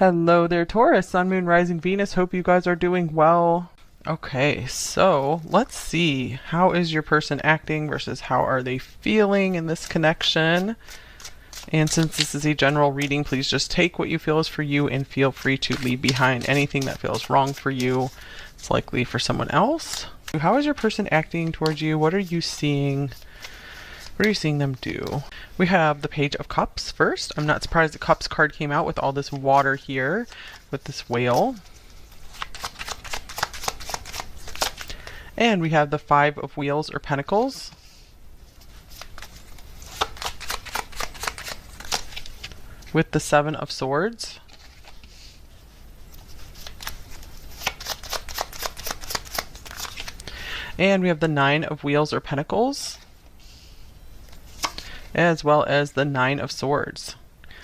Hello there, Taurus, Sun, Moon, Rising, Venus. Hope you guys are doing well. Okay, so let's see. How is your person acting versus how are they feeling in this connection? And since this is a general reading, please just take what you feel is for you and feel free to leave behind anything that feels wrong for you. It's likely for someone else. How is your person acting towards you? What are you seeing? What are you seeing them do? We have the Page of Cups first. I'm not surprised the Cups card came out with all this water here with this whale. And we have the Five of Wheels or Pentacles. With the Seven of Swords. And we have the Nine of Wheels or Pentacles, as well as the Nine of Swords.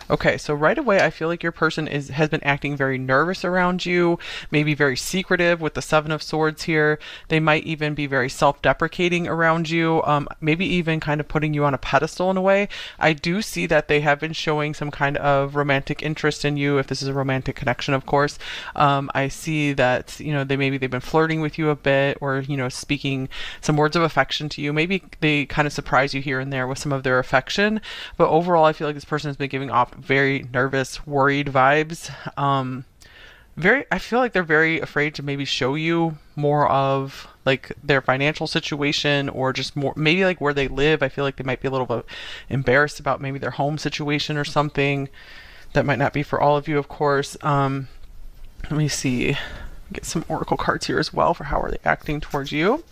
Okay, so right away I feel like your person has been acting very nervous around you, maybe very secretive with the Seven of Swords here. They might even be very self-deprecating around you, maybe even kind of putting you on a pedestal in a way. I do see that they have been showing some kind of romantic interest in you, if this is a romantic connection, of course. I see that, you know, they've been flirting with you a bit, or, you know, speaking some words of affection to you. Maybe they kind of surprise you here and there with some of their affection, but overall I feel like this person has been giving off very nervous, worried vibes. I feel like they're very afraid to maybe show you more of like their financial situation, or just more maybe like where they live. I feel like they might be a little bit embarrassed about maybe their home situation or something. That might not be for all of you, of course. Let me see. Get some oracle cards here as well for how are they acting towards you.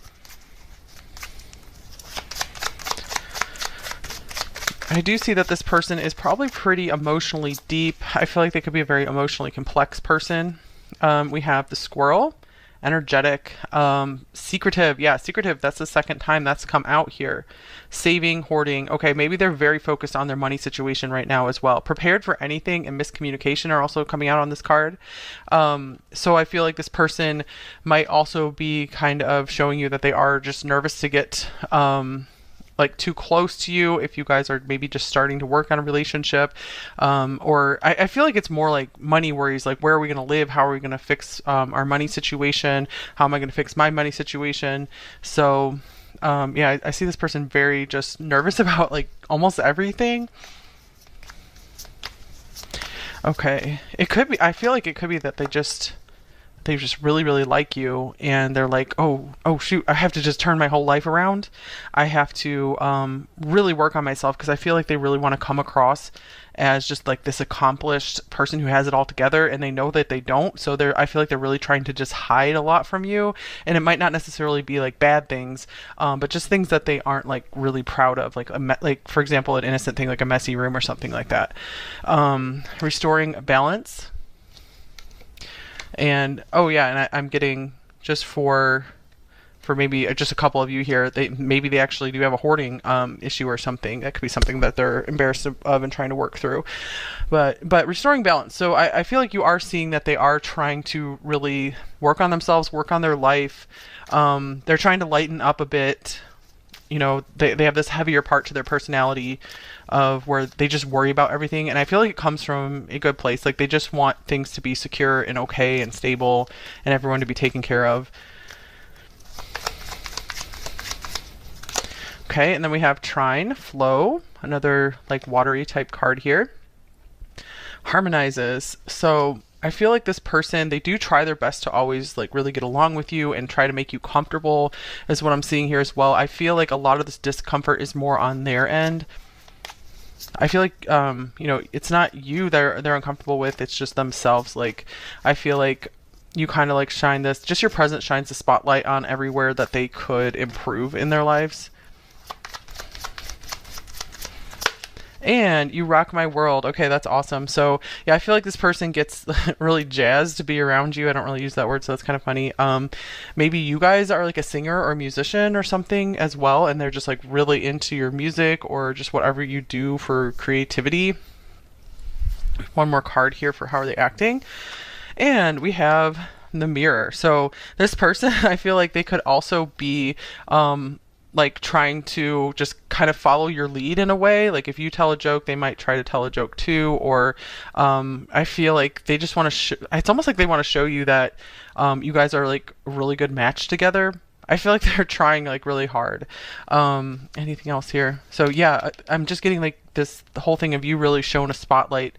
I do see that this person is probably pretty emotionally deep. I feel like they could be a very emotionally complex person. We have the Squirrel, energetic, secretive. Yeah, secretive. That's the second time that's come out here. Saving, hoarding. Okay, maybe they're very focused on their money situation right now as well. Prepared for anything and miscommunication are also coming out on this card. So I feel like this person might also be kind of showing you that they are just nervous to get like too close to you if you guys are maybe just starting to work on a relationship, or I feel like it's more like money worries, like where are we going to live, how are we going to fix our money situation, how am I going to fix my money situation. So yeah, I see this person very just nervous about like almost everything. Okay, it could be, I feel like it could be that they just really like you, and they're like, oh shoot, I have to just turn my whole life around. I have to really work on myself, because I feel like they really want to come across as just like this accomplished person who has it all together, and they know that they don't. So I feel like they're really trying to just hide a lot from you, and it might not necessarily be like bad things, but just things that they aren't like really proud of, like like for example an innocent thing like a messy room or something like that. Restoring balance. And oh yeah, and I'm getting, just for maybe just a couple of you here, maybe they actually do have a hoarding issue or something. That could be something that they're embarrassed of and trying to work through. But restoring balance. So I feel like you are seeing that they are trying to really work on themselves, work on their life. They're trying to lighten up a bit. You know, they have this heavier part to their personality of where they just worry about everything, and I feel like it comes from a good place. Like they just want things to be secure and okay and stable, and everyone to be taken care of. Okay, and then we have Trine, flow, another like watery type card here. Harmonizes. So I feel like this person, they do try their best to always like really get along with you and try to make you comfortable, is what I'm seeing here as well. I feel like a lot of this discomfort is more on their end. I feel like you know, it's not you they're uncomfortable with, it's just themselves. Like I feel like you kind of like shine this, just your presence shines the spotlight on everywhere that they could improve in their lives. And you rock my world. Okay, that's awesome. So yeah, I feel like this person gets really jazzed to be around you. I don't really use that word, so that's kind of funny. Maybe you guys are like a singer or a musician or something as well, and they're just like really into your music or just whatever you do for creativity. One more card here for how are they acting. And we have the Mirror. So this person, I feel like they could also be like trying to just kind of follow your lead in a way. Like if you tell a joke, they might try to tell a joke too. Or I feel like they just want to. It's almost like they want to show you that you guys are like a really good match together. I feel like they're trying like really hard. Anything else here? So yeah, I'm just getting like the whole thing of you really showing a spotlight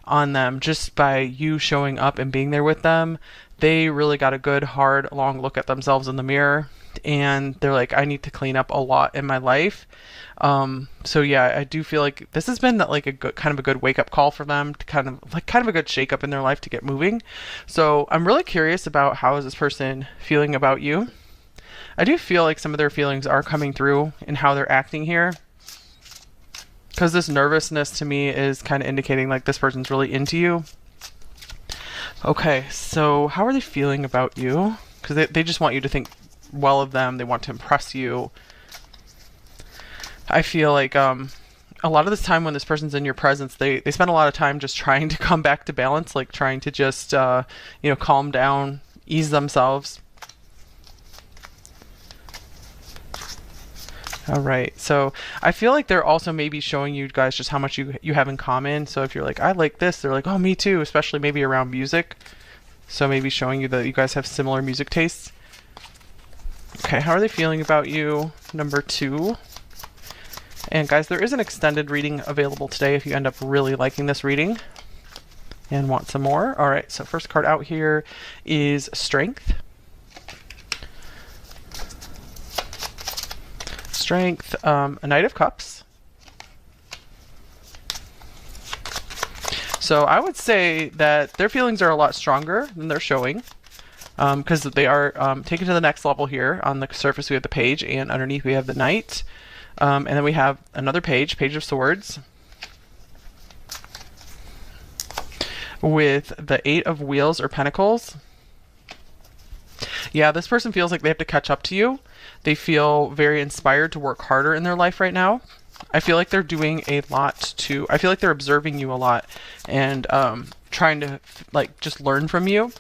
on them just by you showing up and being there with them. They really got a good, hard, long look at themselves in the mirror, and they're like, I need to clean up a lot in my life. So yeah, I do feel like this has been like a good, kind of a good wake up call for them to kind of a good shake up in their life to get moving. So I'm really curious about how is this person feeling about you. I do feel like some of their feelings are coming through in how they're acting here, because this nervousness to me is kind of indicating like this person's really into you. Okay, so how are they feeling about you? Because they just want you to think well of them. They want to impress you. I feel like a lot of this time when this person's in your presence, they spend a lot of time just trying to come back to balance, like trying to just, calm down, ease themselves. All right, so I feel like they're also maybe showing you guys just how much you have in common. So if you're like, I like this, they're like, oh, me too, especially maybe around music. So maybe showing you that you guys have similar music tastes. Okay, how are they feeling about you? Number 2. And guys, there is an extended reading available today if you end up really liking this reading and want some more. All right, so first card out here is Strength. Strength, a Knight of Cups. So I would say that their feelings are a lot stronger than they're showing, because they are taken to the next level here. On the surface we have the Page, and underneath we have the Knight. And then we have another Page of Swords, with the 8 of Wheels or Pentacles. Yeah, this person feels like they have to catch up to you. They feel very inspired to work harder in their life right now. I feel like they're doing a lot I feel like they're observing you a lot and trying to like just learn from you,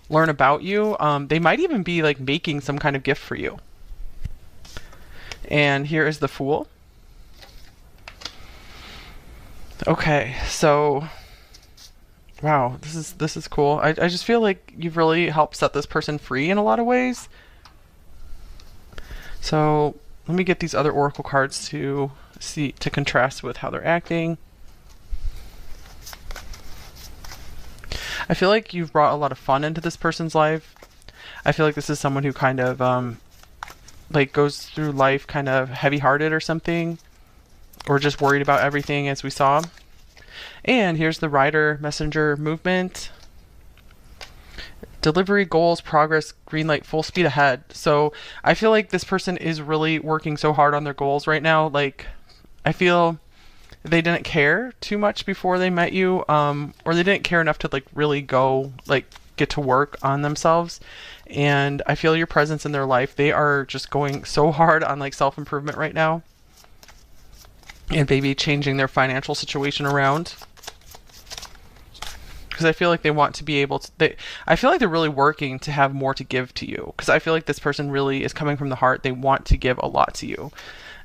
learn about you. They might even be like making some kind of gift for you. And here is the Fool. Okay, so wow, this is cool. I just feel like you've really helped set this person free in a lot of ways. So let me get these other oracle cards to contrast with how they're acting. I feel like you've brought a lot of fun into this person's life. I feel like this is someone who kind of like goes through life kind of heavy-hearted or something, or just worried about everything, as we saw. And here's the Rider Messenger movement. Delivery, goals, progress, green light, full speed ahead. So I feel like this person is really working so hard on their goals right now. Like, I feel they didn't care too much before they met you, or they didn't care enough to like really go like get to work on themselves. And I feel your presence in their life. They are just going so hard on like self-improvement right now, and maybe changing their financial situation around. Because I feel like they want to be able to, I feel like they're really working to have more to give to you. Because I feel like this person really is coming from the heart. They want to give a lot to you.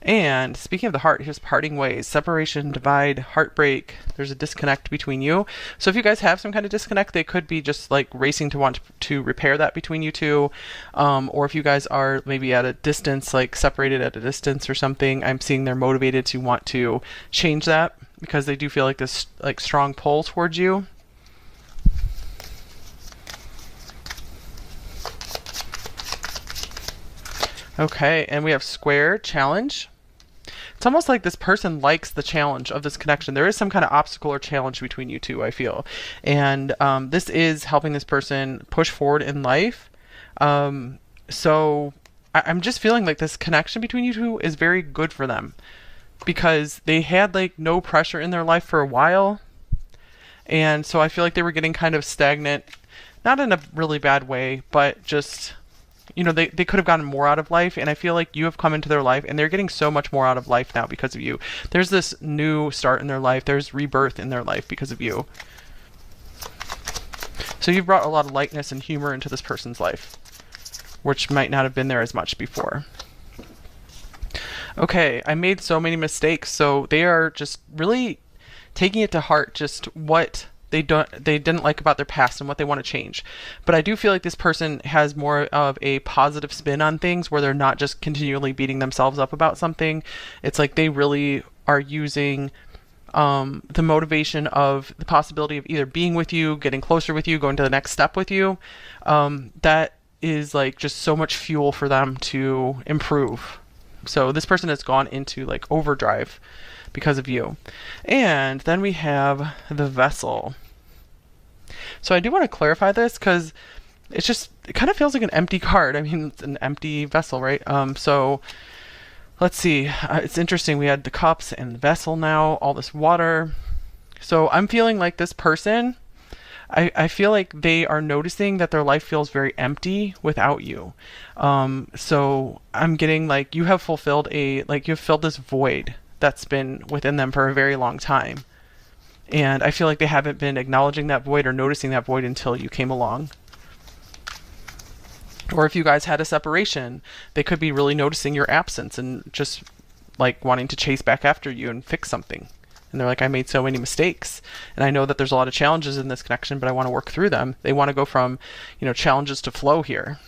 And speaking of the heart, here's parting ways, separation, divide, heartbreak. There's a disconnect between you. So if you guys have some kind of disconnect, they could be just like racing to want to repair that between you two. Or if you guys are maybe at a distance, like separated at a distance or something, I'm seeing they're motivated to want to change that because they do feel like this like strong pull towards you. Okay, and we have Square, challenge. It's almost like this person likes the challenge of this connection. There is some kind of obstacle or challenge between you two, I feel. And this is helping this person push forward in life. So I'm just feeling like this connection between you two is very good for them, because they had like no pressure in their life for a while. And so I feel like they were getting kind of stagnant, not in a really bad way, but just, you know, they could have gotten more out of life, and I feel like you have come into their life and they're getting so much more out of life now because of you. There's this new start in their life. There's rebirth in their life because of you. So you've brought a lot of lightness and humor into this person's life, which might not have been there as much before. Okay, I made so many mistakes. So they are just really taking it to heart, just what they didn't like about their past and what they want to change. But I do feel like this person has more of a positive spin on things where they're not just continually beating themselves up about something. It's like they really are using the motivation of the possibility of either being with you, getting closer with you, going to the next step with you. That is like just so much fuel for them to improve. So this person has gone into like overdrive because of you. And then we have the vessel. So I do want to clarify this because it kind of feels like an empty card. I mean, it's an empty vessel, right? So let's see. It's interesting. We had the cups and the vessel now, all this water. So I'm feeling like this person, I feel like they are noticing that their life feels very empty without you. So I'm getting like you have filled this void that's been within them for a very long time. And I feel like they haven't been acknowledging that void or noticing that void until you came along. Or if you guys had a separation, they could be really noticing your absence and just like wanting to chase back after you and fix something. And they're like, I made so many mistakes. And I know that there's a lot of challenges in this connection, but I want to work through them. They want to go from, challenges to flow here.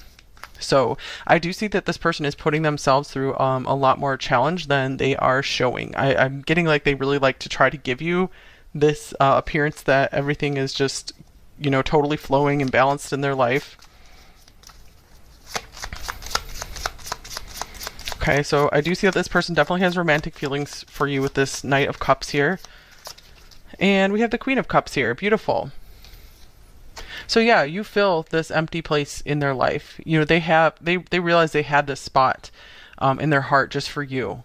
So I do see that this person is putting themselves through a lot more challenge than they are showing. I'm getting like they really like to try to give you this appearance that everything is just, totally flowing and balanced in their life. Okay, so I do see that this person definitely has romantic feelings for you with this Knight of Cups here. And we have the Queen of Cups here. Beautiful. So yeah, you fill this empty place in their life. They realize they had this spot in their heart just for you.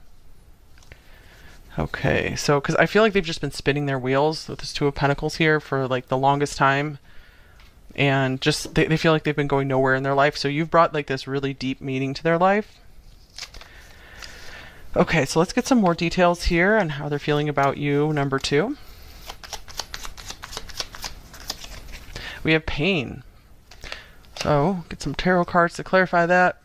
Okay, so because I feel like they've just been spinning their wheels with this Two of Pentacles here for like the longest time. And just they feel like they've been going nowhere in their life. So you've brought like this really deep meaning to their life. Okay, so let's get some more details here on how they're feeling about you, number 2. We have pain. So get some tarot cards to clarify that.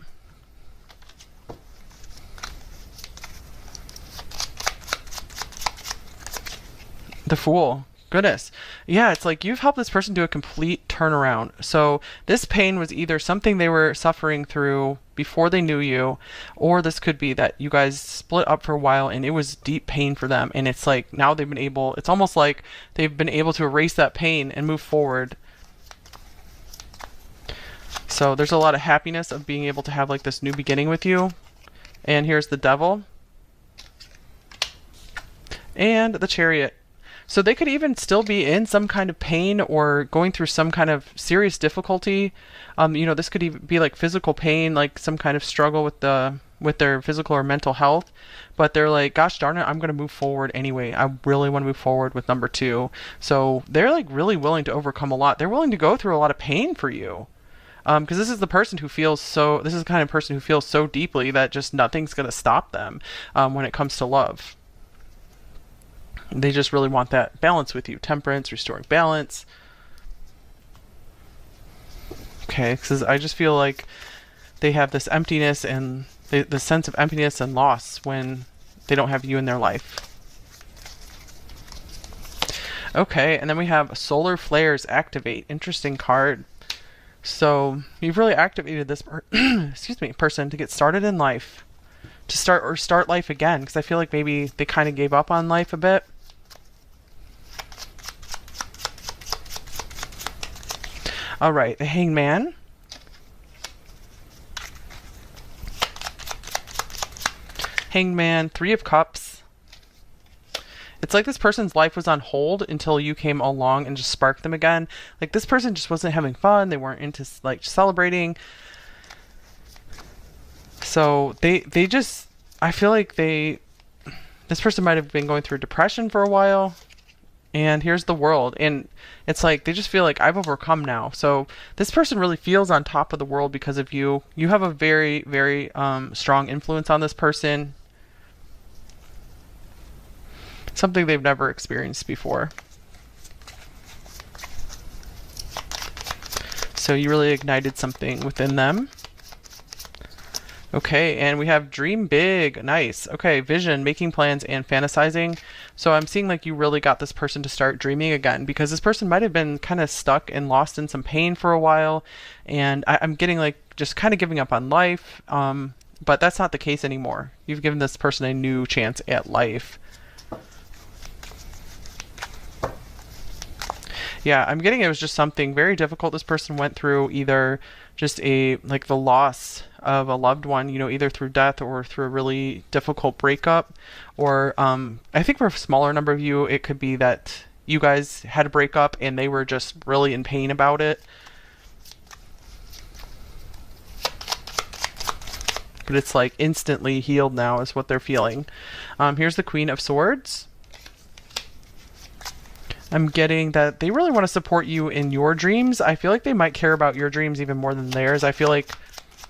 The Fool. Goodness. Yeah, it's like you've helped this person do a complete turnaround. So this pain was either something they were suffering through before they knew you, or this could be that you guys split up for a while and it was deep pain for them. And it's like now it's almost like they've been able to erase that pain and move forward. So there's a lot of happiness of being able to have like this new beginning with you. And here's the Devil. And the Chariot. So they could even still be in some kind of pain or going through some kind of serious difficulty. This could even be like physical pain, like some kind of struggle with their physical or mental health. But they're like, gosh darn it, I'm going to move forward anyway. I really want to move forward with number 2. So they're like really willing to overcome a lot. They're willing to go through a lot of pain for you. Because this is the kind of person who feels so deeply that just nothing's going to stop them when it comes to love. They just really want that balance with you. Temperance, restoring balance. Okay, because I just feel like they have this emptiness and the sense of emptiness and loss when they don't have you in their life. Okay, and then we have Solar Flares Activate. Interesting card. So you've really activated this person to get started in life. To start life again. Because I feel like maybe they kind of gave up on life a bit. All right, the Hangman. Hangman, 3 of Cups. It's like this person's life was on hold until you came along and just sparked them again. Like this person just wasn't having fun. They weren't into like celebrating. So I feel like this person might have been going through depression for a while. And here's the World. And it's like they just feel like I've overcome now. So this person really feels on top of the world because of you. You have a very, very strong influence on this person. Something they've never experienced before. So you really ignited something within them. Okay, and we have dream big. Nice. Okay, vision, making plans, and fantasizing. So I'm seeing like you really got this person to start dreaming again because this person might have been kind of stuck and lost in some pain for a while. And I'm getting like just kind of giving up on life. But that's not the case anymore. You've given this person a new chance at life. Yeah, I'm getting it was just something very difficult this person went through, either just a like the loss of a loved one, you know, either through death or through a really difficult breakup, or I think for a smaller number of you, it could be that you guys had a breakup and they were just really in pain about it. But it's like instantly healed now is what they're feeling. Here's the Queen of Swords. I'm getting that they really want to support you in your dreams. I feel like they might care about your dreams even more than theirs. I feel like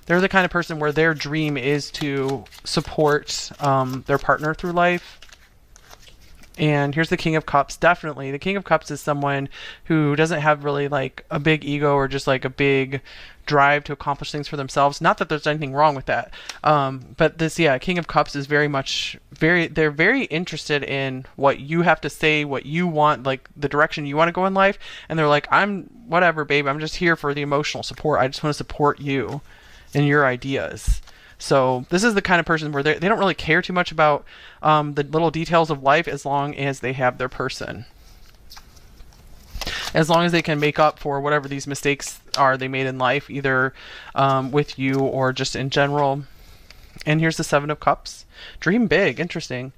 they're the kind of person where their dream is to support their partner through life. And here's the King of Cups. Definitely. The King of Cups is someone who doesn't have really like a big ego or just like a big drive to accomplish things for themselves. Not that there's anything wrong with that. But this, yeah, King of Cups is very much they're very interested in what you have to say, what you want, like the direction you want to go in life. And they're like, I'm whatever, babe. I'm just here for the emotional support. I just want to support you and your ideas. So this is the kind of person where they don't really care too much about the little details of life as long as they have their person. As long as they can make up for whatever these mistakes are they made in life, either with you or just in general. And here's the Seven of Cups. Dream big. Interesting.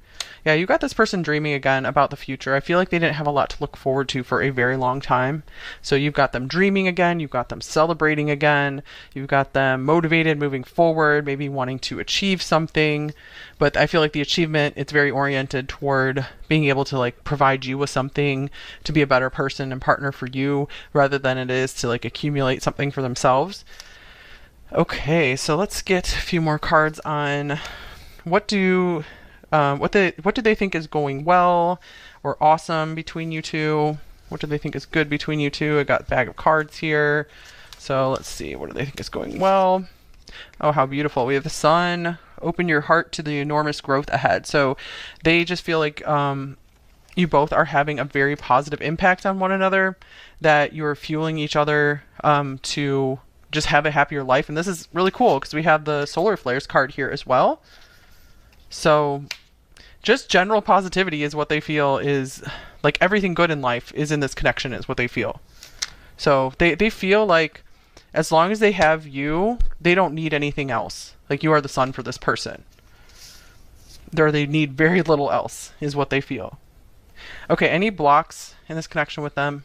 Yeah, you got this person dreaming again about the future. I feel like they didn't have a lot to look forward to for a very long time. So you've got them dreaming again, you've got them celebrating again, you've got them motivated, moving forward, maybe wanting to achieve something. But I feel like the achievement, it's very oriented toward being able to like provide you with something to be a better person and partner for you, rather than it is to like accumulate something for themselves. Okay, so let's get a few more cards on what do they think is going well or awesome between you two? What do they think is good between you two? I got a bag of cards here. So let's see. What do they think is going well? Oh, how beautiful. We have the Sun. Open your heart to the enormous growth ahead. So they just feel like you both are having a very positive impact on one another, that you're fueling each other to just have a happier life. And this is really cool because we have the solar flares card here as well. So just general positivity is what they feel is like everything good in life is in this connection is what they feel. So they feel like as long as they have you, they don't need anything else. Like you are the sun for this person. They need very little else is what they feel. Okay, any blocks in this connection with them?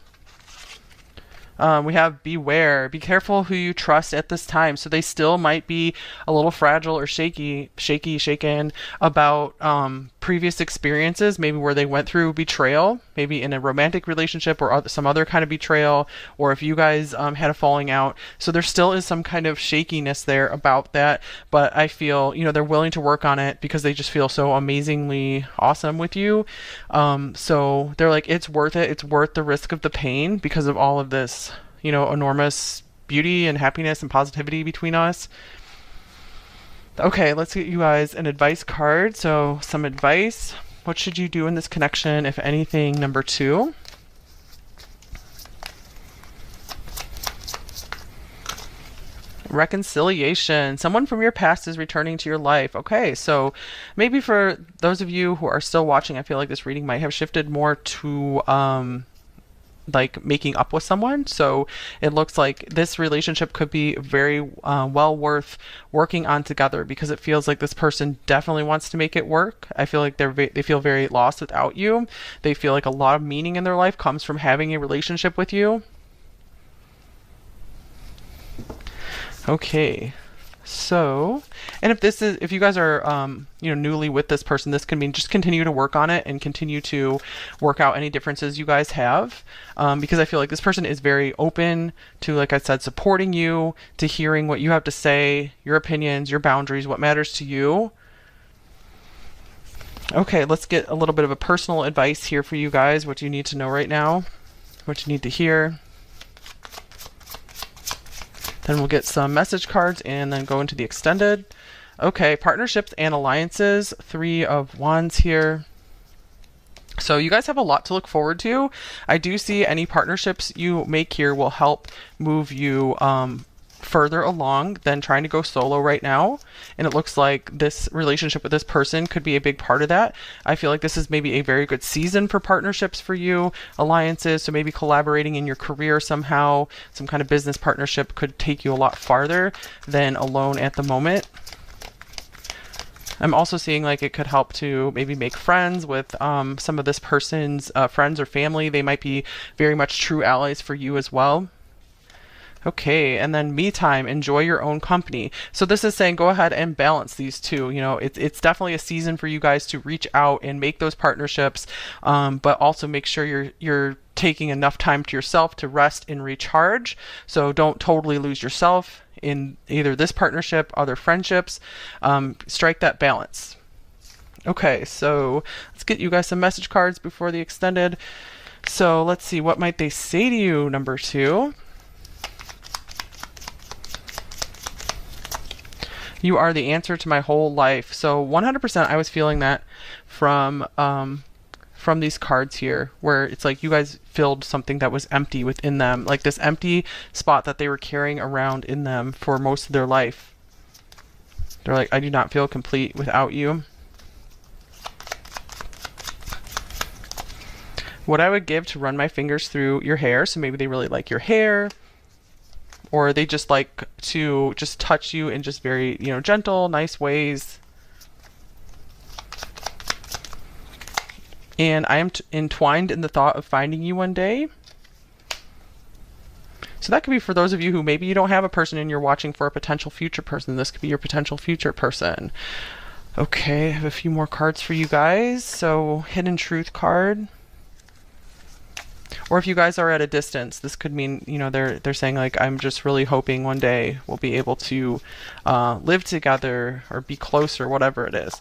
We have beware. Be careful who you trust at this time. So they still might be a little fragile or shaken about previous experiences, maybe where they went through betrayal, maybe in a romantic relationship or some other kind of betrayal, or if you guys had a falling out. So there still is some kind of shakiness there about that. But I feel, they're willing to work on it because they just feel so amazingly awesome with you. So they're like, it's worth it. It's worth the risk of the pain because of all of this, enormous beauty and happiness and positivity between us. Okay, let's get you guys an advice card. So some advice. What should you do in this connection, if anything? Number 2. Reconciliation. Someone from your past is returning to your life. Okay, so maybe for those of you who are still watching, I feel like this reading might have shifted more to like making up with someone. So it looks like this relationship could be very well worth working on together, because it feels like this person definitely wants to make it work. I feel like they feel very lost without you. They feel like a lot of meaning in their life comes from having a relationship with you. Okay, so, and if you guys are, newly with this person, this can mean just continue to work on it and continue to work out any differences you guys have, because I feel like this person is very open to, like I said, supporting you, to hearing what you have to say, your opinions, your boundaries, what matters to you. Okay, let's get a little bit of a personal advice here for you guys. What do you need to know right now? What you need to hear? Then we'll get some message cards and then go into the extended. Okay, partnerships and alliances, 3 of Wands here. So you guys have a lot to look forward to. I do see any partnerships you make here will help move you further along than trying to go solo right now. And it looks like this relationship with this person could be a big part of that. I feel like this is maybe a very good season for partnerships for you, alliances. So maybe collaborating in your career somehow, some kind of business partnership could take you a lot farther than alone at the moment. I'm also seeing like it could help to maybe make friends with some of this person's friends or family. They might be very much true allies for you as well. Okay, and then me time, enjoy your own company. So this is saying go ahead and balance these two. You know, it's definitely a season for you guys to reach out and make those partnerships, but also make sure you're taking enough time to yourself to rest and recharge. So don't totally lose yourself in either this partnership, other friendships. Strike that balance. Okay, so let's get you guys some message cards before the extended. So let's see, what might they say to you, number 2? You are the answer to my whole life. So 100% I was feeling that from these cards here, where it's like you guys filled something that was empty within them, like this empty spot that they were carrying around in them for most of their life. They're like, I do not feel complete without you. What I would give to run my fingers through your hair. So maybe they really like your hair, or they just like to just touch you in just very, you know, gentle, nice ways. And I am entwined in the thought of finding you one day. So that could be for those of you who maybe you don't have a person and you're watching for a potential future person. This could be your potential future person. Okay, I have a few more cards for you guys. So hidden truth card. Or if you guys are at a distance, this could mean, you know, they're saying like, I'm just really hoping one day we'll be able to live together or be closer, whatever it is.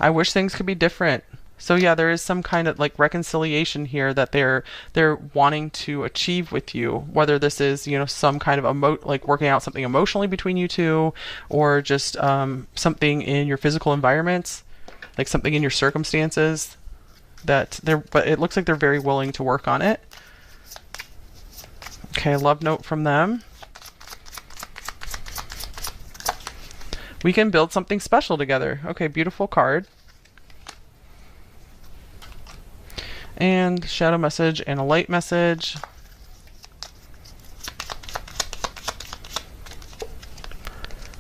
I wish things could be different. So yeah, there is some kind of like reconciliation here that they're wanting to achieve with you, whether this is, you know, some kind of like working out something emotionally between you two, or just something in your physical environments, like something in your circumstances that but it looks like they're very willing to work on it. Okay, love note from them. We can build something special together. Okay, beautiful card. And shadow message and a light message.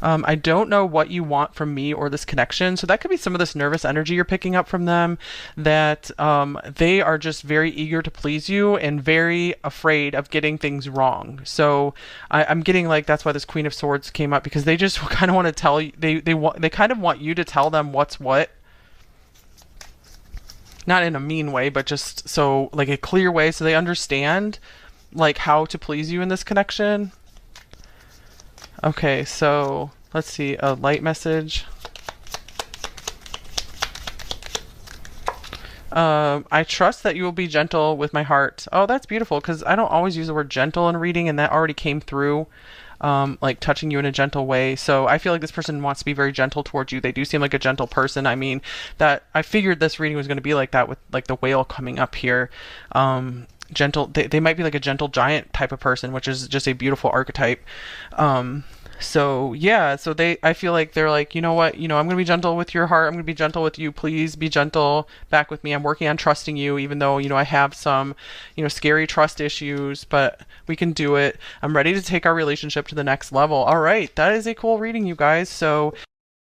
I don't know what you want from me or this connection. So that could be some of this nervous energy you're picking up from them, that they are just very eager to please you and very afraid of getting things wrong. So I'm getting like, that's why this Queen of Swords came up, because they just kind of want to tell you, they kind of want you to tell them what's what. Not in a mean way, but just so like a clear way, so they understand like how to please you in this connection. Okay, so let's see, a light message. I trust that you will be gentle with my heart. Oh, that's beautiful, because I don't always use the word gentle in reading, and that already came through, like touching you in a gentle way. So I feel like this person wants to be very gentle towards you. They do seem like a gentle person. I mean, that I figured this reading was going to be like that with like the whale coming up here. Gentle, they might be like a gentle giant type of person, which is just a beautiful archetype. So yeah, so I feel like they're like, you know what, you know, I'm gonna be gentle with your heart, I'm gonna be gentle with you, please be gentle back with me. I'm working on trusting you, even though, you know, I have some, you know, scary trust issues, but we can do it. I'm ready to take our relationship to the next level. All right, that is a cool reading, you guys. So